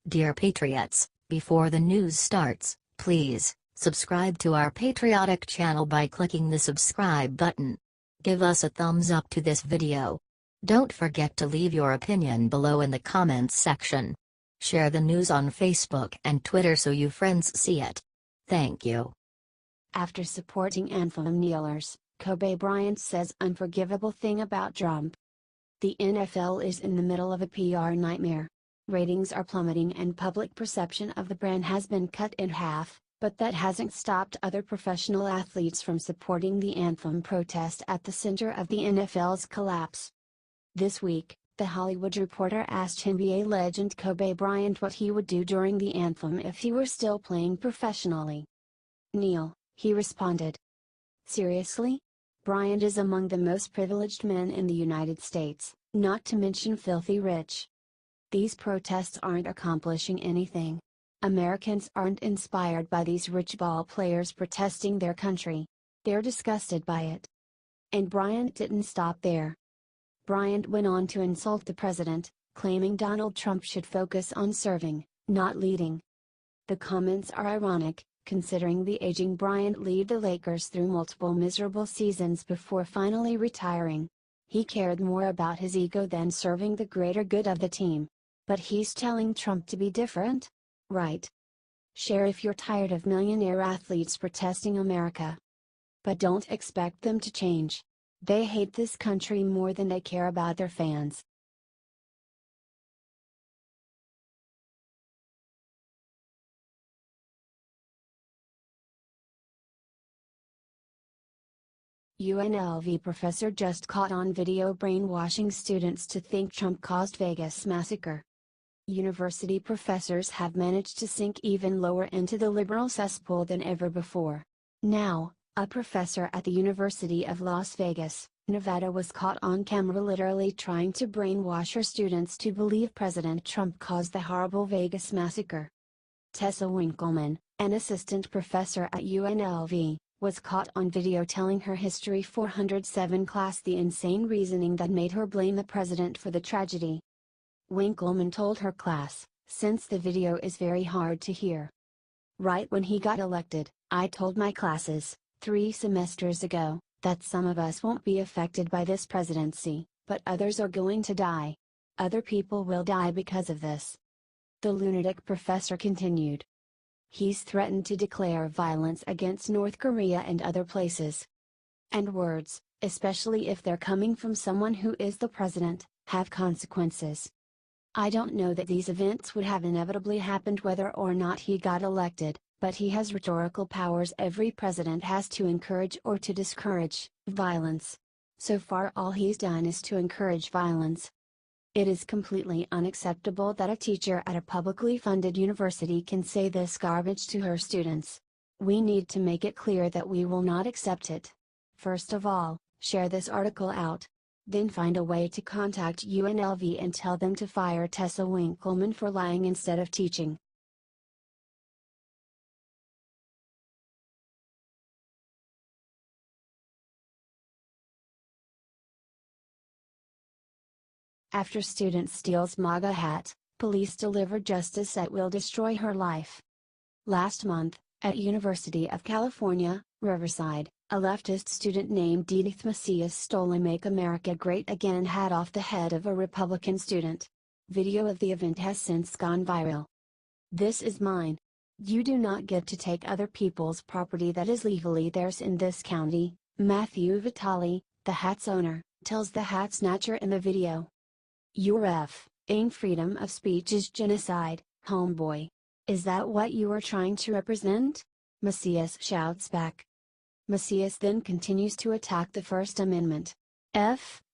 Dear Patriots, before the news starts, please subscribe to our patriotic channel by clicking the subscribe button. Give us a thumbs up to this video. Don't forget to leave your opinion below in the comments section. Share the news on Facebook and Twitter so you friends see it. Thank you. After supporting Anthem kneelers, Kobe Bryant says unforgivable thing about Trump. The NFL is in the middle of a PR nightmare. Ratings are plummeting and public perception of the brand has been cut in half, but that hasn't stopped other professional athletes from supporting the Anthem protest at the center of the NFL's collapse. This week, The Hollywood Reporter asked NBA legend Kobe Bryant what he would do during the Anthem if he were still playing professionally. "Kneel," he responded. Seriously? Bryant is among the most privileged men in the United States, not to mention filthy rich. These protests aren't accomplishing anything. Americans aren't inspired by these rich ball players protesting their country. They're disgusted by it. And Bryant didn't stop there. Bryant went on to insult the president, claiming Donald Trump should focus on serving, not leading. The comments are ironic, considering the aging Bryant led the Lakers through multiple miserable seasons before finally retiring. He cared more about his ego than serving the greater good of the team. But he's telling Trump to be different? Right. Share if you're tired of millionaire athletes protesting America. But don't expect them to change. They hate this country more than they care about their fans. UNLV professor just caught on video brainwashing students to think Trump caused Vegas massacre. University professors have managed to sink even lower into the liberal cesspool than ever before. Now, a professor at the University of Las Vegas, Nevada was caught on camera literally trying to brainwash her students to believe President Trump caused the horrible Vegas massacre. Tessa Winkleman, an assistant professor at UNLV, was caught on video telling her History 407 class the insane reasoning that made her blame the president for the tragedy. Winkleman told her class, "Since the video is very hard to hear. Right when he got elected, I told my classes, 3 semesters ago, that some of us won't be affected by this presidency, but others are going to die. Other people will die because of this." The lunatic professor continued. He's threatened to declare violence against North Korea and other places. And words, especially if they're coming from someone who is the president, have consequences. I don't know that these events would have inevitably happened whether or not he got elected, but he has rhetorical powers every president has to encourage or to discourage violence. So far all he's done is to encourage violence. It is completely unacceptable that a teacher at a publicly funded university can say this garbage to her students. We need to make it clear that we will not accept it. First of all, share this article out. Then find a way to contact UNLV and tell them to fire Tessa Winkleman for lying instead of teaching. After student steals MAGA hat, police deliver justice that will destroy her life. Last month, at University of California, Riverside, a leftist student named Edith Macias stole a "Make America Great Again" hat off the head of a Republican student. Video of the event has since gone viral. "This is mine. You do not get to take other people's property that is legally theirs in this county," Matthew Vitale, the hat's owner, tells the hat snatcher in the video. "Your f***ing freedom of speech is genocide, homeboy. Is that what you are trying to represent?" Macias shouts back. Macias then continues to attack the First Amendment.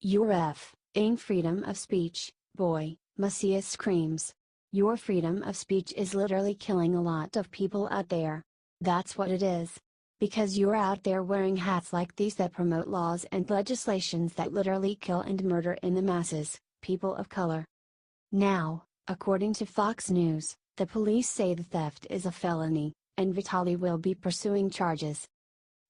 Your f***ing freedom of speech, boy," Macias screams. "Your freedom of speech is literally killing a lot of people out there. That's what it is. Because you're out there wearing hats like these that promote laws and legislations that literally kill and murder in the masses, people of color." Now, according to Fox News, the police say the theft is a felony, and Vitale will be pursuing charges.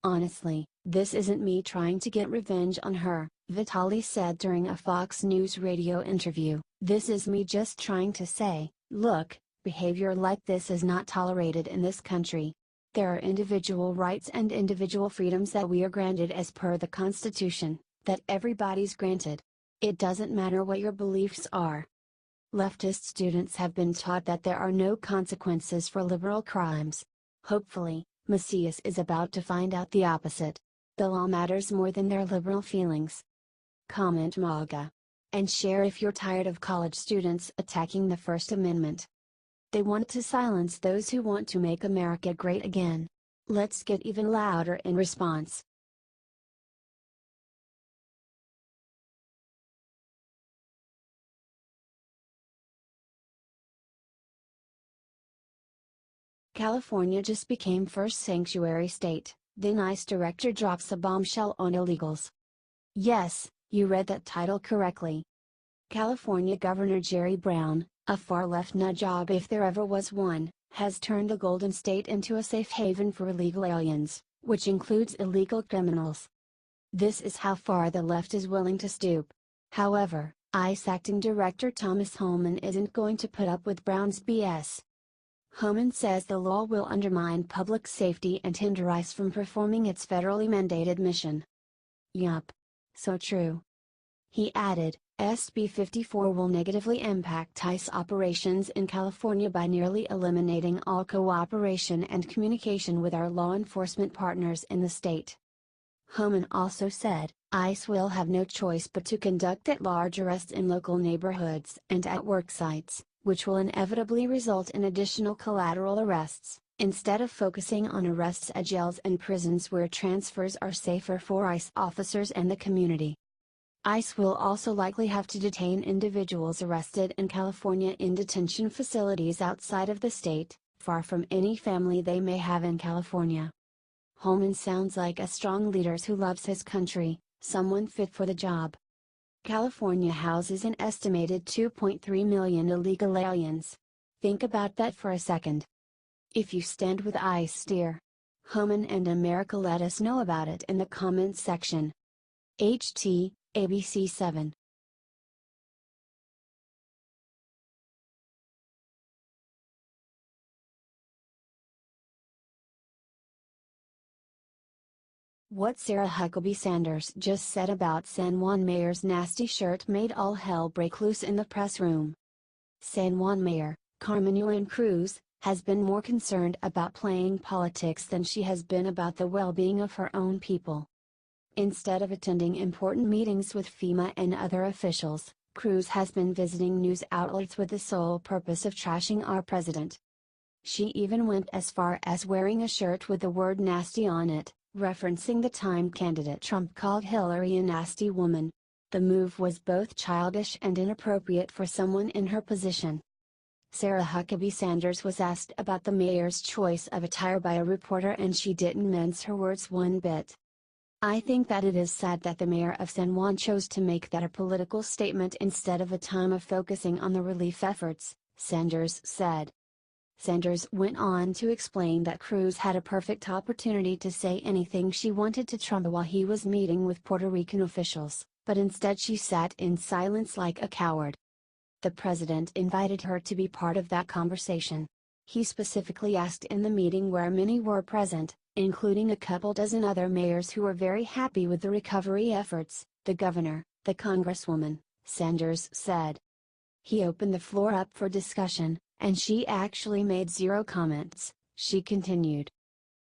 "Honestly, this isn't me trying to get revenge on her," Vitale said during a Fox News radio interview. "This is me just trying to say, look, Behavior like this is not tolerated in this country. There are individual rights and individual freedoms that we are granted as per the Constitution, that everybody's granted. It doesn't matter what your beliefs are. Leftist students have been taught that there are no consequences for liberal crimes. Hopefully, Macias is about to find out the opposite. The law matters more than their liberal feelings. Comment MAGA. And share if you're tired of college students attacking the First Amendment. They want to silence those who want to make America great again. Let's get even louder in response. California just became first sanctuary state, then ICE director drops a bombshell on illegals. Yes, you read that title correctly. California Governor Jerry Brown, a far-left nut job if there ever was one, has turned the Golden State into a safe haven for illegal aliens, which includes illegal criminals. This is how far the left is willing to stoop. However, ICE Acting Director Thomas Homan isn't going to put up with Brown's BS. Homan says the law will undermine public safety and hinder ICE from performing its federally mandated mission. Yup. So true. He added, SB 54 will negatively impact ICE operations in California by nearly eliminating all cooperation and communication with our law enforcement partners in the state. Homan also said, ICE will have no choice but to conduct at-large arrests in local neighborhoods and at work sites, which will inevitably result in additional collateral arrests, instead of focusing on arrests at jails and prisons where transfers are safer for ICE officers and the community. ICE will also likely have to detain individuals arrested in California in detention facilities outside of the state, far from any family they may have in California. Holman sounds like a strong leader who loves his country, someone fit for the job. California houses an estimated 2.3 million illegal aliens. Think about that for a second. If you stand with ICE, dear Homan and America, let us know about it in the comments section. HT ABC 7. What Sarah Huckabee Sanders just said about San Juan Mayor's nasty shirt made all hell break loose in the press room. San Juan Mayor, Carmen Yulín Cruz, has been more concerned about playing politics than she has been about the well-being of her own people. Instead of attending important meetings with FEMA and other officials, Cruz has been visiting news outlets with the sole purpose of trashing our president. She even went as far as wearing a shirt with the word nasty on it, referencing the time candidate Trump called Hillary a nasty woman. The move was both childish and inappropriate for someone in her position. Sarah Huckabee Sanders was asked about the mayor's choice of attire by a reporter and she didn't mince her words one bit. I think that it is sad that the mayor of San Juan chose to make that a political statement instead of a time of focusing on the relief efforts, Sanders said. Sanders went on to explain that Cruz had a perfect opportunity to say anything she wanted to Trump while he was meeting with Puerto Rican officials, but instead she sat in silence like a coward. The president invited her to be part of that conversation. He specifically asked in the meeting where many were present, including a couple dozen other mayors who were very happy with the recovery efforts, the governor, the congresswoman, Sanders said. He opened the floor up for discussion, and she actually made zero comments, she continued.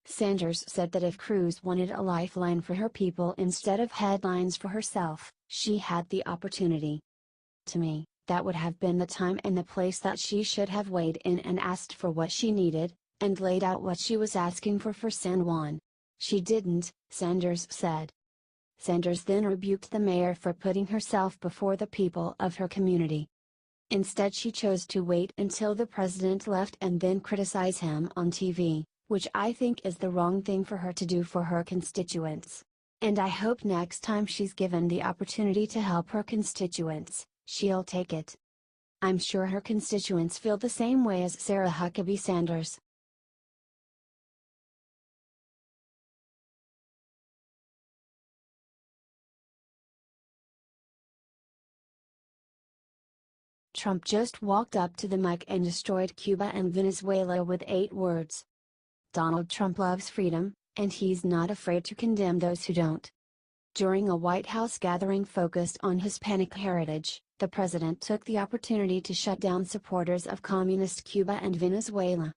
Sanders said that if Cruz wanted a lifeline for her people instead of headlines for herself, she had the opportunity. To me, that would have been the time and the place that she should have weighed in and asked for what she needed, and laid out what she was asking for San Juan. She didn't, Sanders said. Sanders then rebuked the mayor for putting herself before the people of her community. Instead she chose to wait until the president left and then criticize him on TV, which I think is the wrong thing for her to do for her constituents. And I hope next time she's given the opportunity to help her constituents, she'll take it. I'm sure her constituents feel the same way as Sarah Huckabee Sanders. Trump just walked up to the mic and destroyed Cuba and Venezuela with 8 words. Donald Trump loves freedom, and he's not afraid to condemn those who don't. During a White House gathering focused on Hispanic heritage, the president took the opportunity to shut down supporters of communist Cuba and Venezuela.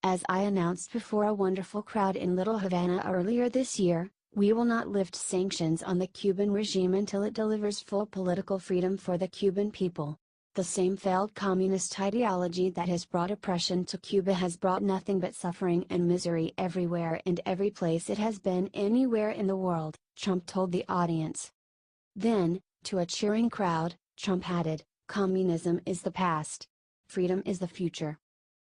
As I announced before a wonderful crowd in Little Havana earlier this year, we will not lift sanctions on the Cuban regime until it delivers full political freedom for the Cuban people. The same failed communist ideology that has brought oppression to Cuba has brought nothing but suffering and misery everywhere and every place it has been anywhere in the world, Trump told the audience. Then, to a cheering crowd, Trump added, "Communism is the past. Freedom is the future."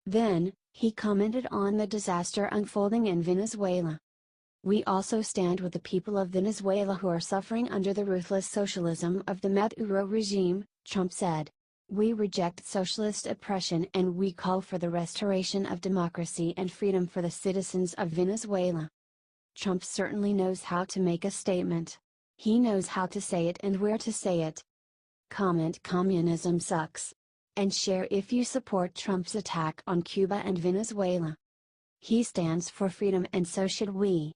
Then, he commented on the disaster unfolding in Venezuela. "We also stand with the people of Venezuela who are suffering under the ruthless socialism of the Maduro regime," Trump said. "We reject socialist oppression and we call for the restoration of democracy and freedom for the citizens of Venezuela." Trump certainly knows how to make a statement. He knows how to say it and where to say it. Comment "Communism sucks." And share if you support Trump's attack on Cuba and Venezuela. He stands for freedom and so should we.